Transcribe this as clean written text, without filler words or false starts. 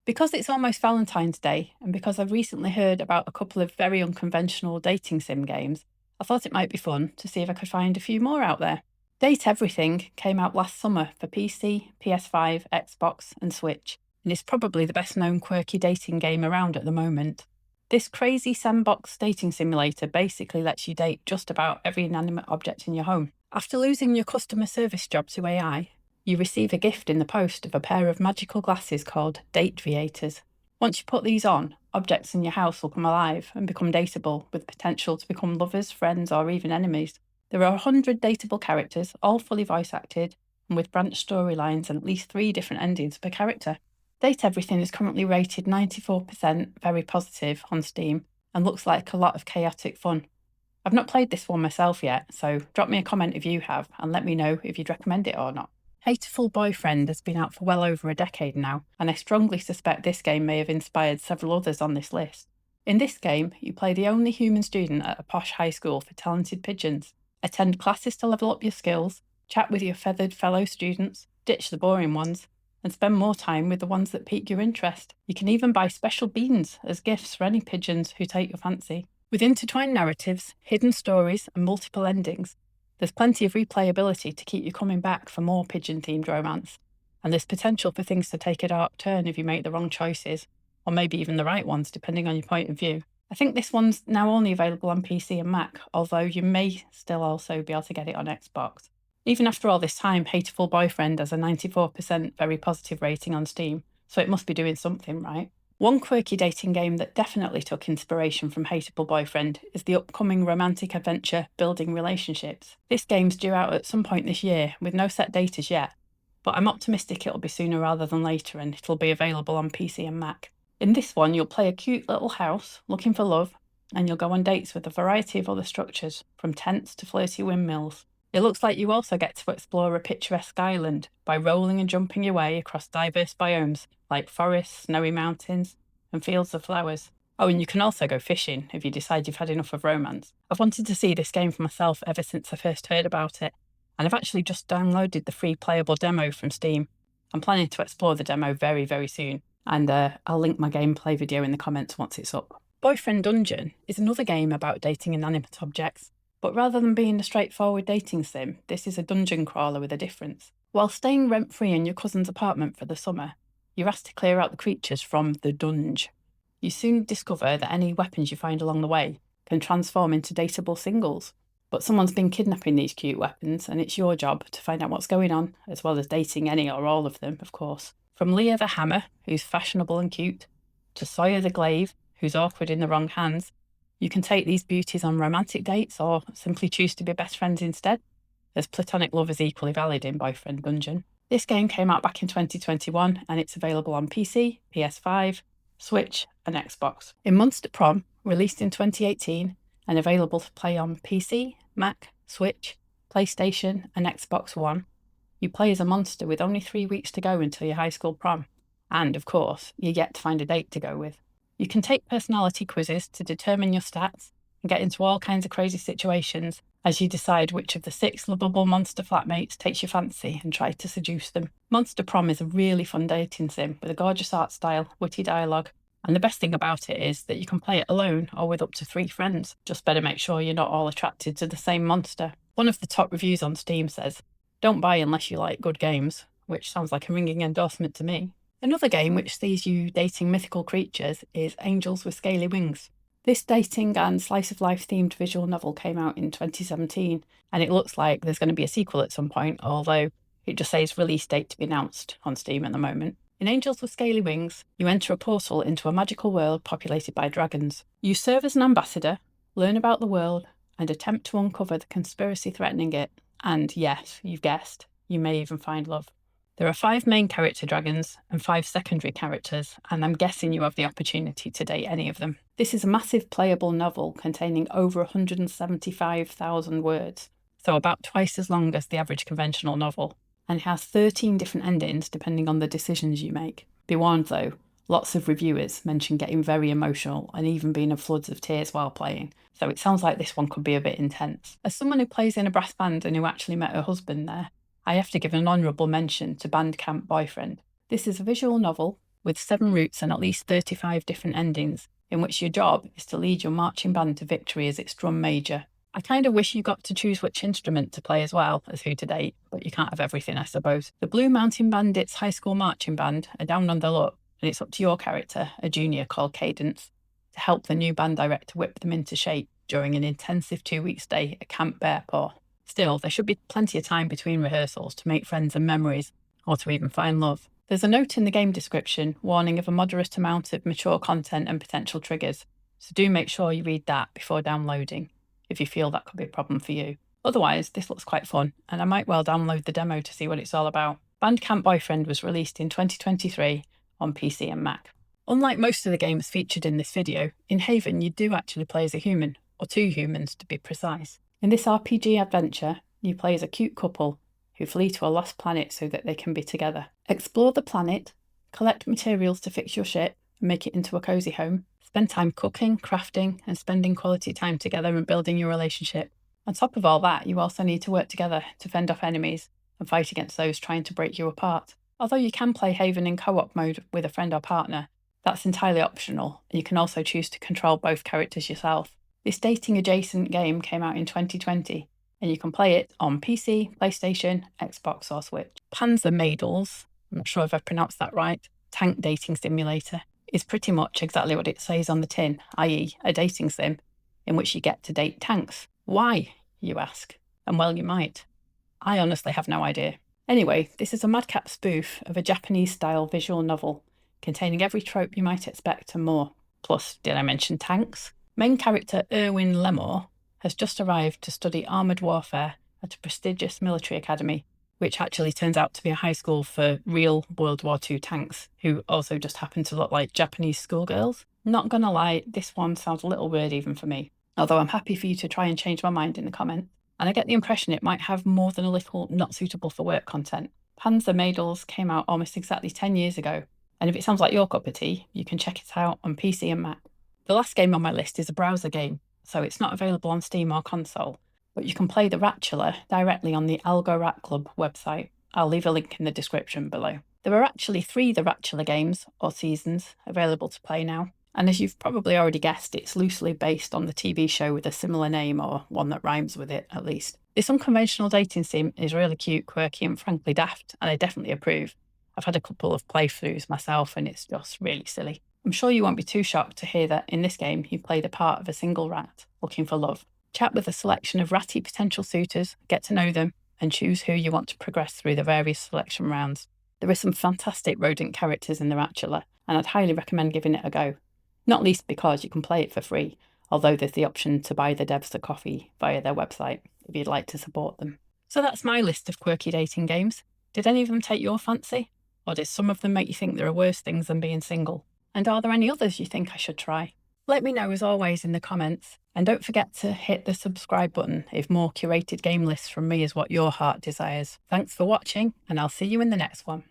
Because it's almost Valentine's Day, and because I've recently heard about a couple of very unconventional dating sim games, I thought it might be fun to see if I could find a few more out there. Date Everything came out last summer for PC, PS5, Xbox, and Switch, and it's probably the best known quirky dating game around at the moment. This crazy sandbox dating simulator basically lets you date just about every inanimate object in your home. After losing your customer service job to AI, you receive a gift in the post of a pair of magical glasses called Date Creators. Once you put these on, objects in your house will come alive and become dateable, with potential to become lovers, friends, or even enemies. There are 100 dateable characters, all fully voice acted, and with branched storylines and at least 3 different endings per character. Date Everything is currently rated 94% very positive on Steam and looks like a lot of chaotic fun. I've not played this one myself yet, so drop me a comment if you have and let me know if you'd recommend it or not. Hateful Boyfriend has been out for well over a decade now, and I strongly suspect this game may have inspired several others on this list. In this game, you play the only human student at a posh high school for talented pigeons. Attend classes to level up your skills, chat with your feathered fellow students, ditch the boring ones, and spend more time with the ones that pique your interest. You can even buy special beans as gifts for any pigeons who take your fancy. With intertwined narratives, hidden stories, and multiple endings, there's plenty of replayability to keep you coming back for more pigeon-themed romance, and there's potential for things to take a dark turn if you make the wrong choices, or maybe even the right ones, depending on your point of view. I think this one's now only available on PC and Mac, although you may still also be able to get it on Xbox. Even after all this time, Hateful Boyfriend has a 94% very positive rating on Steam, so it must be doing something right. One quirky dating game that definitely took inspiration from Hateable Boyfriend is the upcoming romantic adventure Building Relationships. This game's due out at some point this year, with no set date as yet, but I'm optimistic it'll be sooner rather than later and it'll be available on PC and Mac. In this one, you'll play a cute little house looking for love, and you'll go on dates with a variety of other structures, from tents to flirty windmills. It looks like you also get to explore a picturesque island by rolling and jumping your way across diverse biomes like forests, snowy mountains, and fields of flowers. Oh, and you can also go fishing if you decide you've had enough of romance. I've wanted to see this game for myself ever since I first heard about it, and I've actually just downloaded the free playable demo from Steam. I'm planning to explore the demo very, very soon, and I'll link my gameplay video in the comments once it's up. Boyfriend Dungeon is another game about dating inanimate objects. But rather than being a straightforward dating sim, this is a dungeon crawler with a difference. While staying rent-free in your cousin's apartment for the summer, you're asked to clear out the creatures from the dunge. You soon discover that any weapons you find along the way can transform into dateable singles. But someone's been kidnapping these cute weapons, and it's your job to find out what's going on, as well as dating any or all of them, of course. From Leah the Hammer, who's fashionable and cute, to Sawyer the Glaive, who's awkward in the wrong hands, you can take these beauties on romantic dates or simply choose to be best friends instead, as platonic love is equally valid in Boyfriend Dungeon. This game came out back in 2021 and it's available on PC, PS5, Switch and Xbox. In Monster Prom, released in 2018 and available to play on PC, Mac, Switch, PlayStation and Xbox One, you play as a monster with only 3 weeks to go until your high school prom. And, of course, you get to find a date to go with. You can take personality quizzes to determine your stats and get into all kinds of crazy situations as you decide which of the 6 lovable monster flatmates takes your fancy and try to seduce them. Monster Prom is a really fun dating sim with a gorgeous art style, witty dialogue, and the best thing about it is that you can play it alone or with up to 3 friends. Just better make sure you're not all attracted to the same monster. One of the top reviews on Steam says, "Don't buy unless you like good games," which sounds like a ringing endorsement to me. Another game which sees you dating mythical creatures is Angels with Scaly Wings. This dating and slice-of-life themed visual novel came out in 2017, and it looks like there's going to be a sequel at some point, although it just says release date to be announced on Steam at the moment. In Angels with Scaly Wings, you enter a portal into a magical world populated by dragons. You serve as an ambassador, learn about the world, and attempt to uncover the conspiracy threatening it, and yes, you've guessed, you may even find love. There are 5 main character dragons and 5 secondary characters, and I'm guessing you have the opportunity to date any of them. This is a massive playable novel containing over 175,000 words, so about twice as long as the average conventional novel, and it has 13 different endings depending on the decisions you make. Be warned though, lots of reviewers mention getting very emotional and even being in floods of tears while playing, so it sounds like this one could be a bit intense. As someone who plays in a brass band and who actually met her husband there, I have to give an honourable mention to Bandcamp Boyfriend. This is a visual novel with 7 routes and at least 35 different endings, in which your job is to lead your marching band to victory as its drum major. I kind of wish you got to choose which instrument to play as well as who to date, but you can't have everything, I suppose. The Blue Mountain Bandits High School Marching Band are down on the luck, and it's up to your character, a junior called Cadence, to help the new band director whip them into shape during an intensive 2-week stay at Camp Bearpaw. Still, there should be plenty of time between rehearsals to make friends and memories, or to even find love. There's a note in the game description warning of a moderate amount of mature content and potential triggers, so do make sure you read that before downloading, if you feel that could be a problem for you. Otherwise, this looks quite fun, and I might well download the demo to see what it's all about. Bandcamp Boyfriend was released in 2023 on PC and Mac. Unlike most of the games featured in this video, in Haven you do actually play as a human, or 2 humans to be precise. In this RPG adventure, you play as a cute couple who flee to a lost planet so that they can be together. Explore the planet, collect materials to fix your ship and make it into a cosy home, spend time cooking, crafting, and spending quality time together and building your relationship. On top of all that, you also need to work together to fend off enemies and fight against those trying to break you apart. Although you can play Haven in co-op mode with a friend or partner, that's entirely optional, and you can also choose to control both characters yourself. This dating-adjacent game came out in 2020, and you can play it on PC, PlayStation, Xbox or Switch. Panzer Mädels, I'm not sure if I've pronounced that right, tank dating simulator, is pretty much exactly what it says on the tin, i.e. a dating sim, in which you get to date tanks. Why, you ask? And well, you might. I honestly have no idea. Anyway, this is a madcap spoof of a Japanese-style visual novel, containing every trope you might expect and more. Plus, did I mention tanks? Main character Erwin Lemore has just arrived to study armoured warfare at a prestigious military academy, which actually turns out to be a high school for real World War II tanks, who also just happen to look like Japanese schoolgirls. Not gonna lie, this one sounds a little weird even for me, although I'm happy for you to try and change my mind in the comments. And I get the impression it might have more than a little not suitable for work content. Panzer Mädels came out almost exactly 10 years ago, and if it sounds like your cup of tea, you can check it out on PC and Mac. The last game on my list is a browser game, so it's not available on Steam or console, but you can play the Ratula directly on the Algo Rat Club website. I'll leave a link in the description below. There are actually 3 The Ratula games, or seasons, available to play now, and as you've probably already guessed, it's loosely based on the TV show with a similar name, or one that rhymes with it at least. This unconventional dating sim is really cute, quirky and frankly daft, and I definitely approve. I've had a couple of playthroughs myself and it's just really silly. I'm sure you won't be too shocked to hear that in this game you play the part of a single rat looking for love. Chat with a selection of ratty potential suitors, get to know them, and choose who you want to progress through the various selection rounds. There are some fantastic rodent characters in the Ratula, and I'd highly recommend giving it a go. Not least because you can play it for free, although there's the option to buy the devs a coffee via their website if you'd like to support them. So that's my list of quirky dating games. Did any of them take your fancy? Or did some of them make you think there are worse things than being single? And are there any others you think I should try? Let me know as always in the comments, and don't forget to hit the subscribe button if more curated game lists from me is what your heart desires. Thanks for watching, and I'll see you in the next one.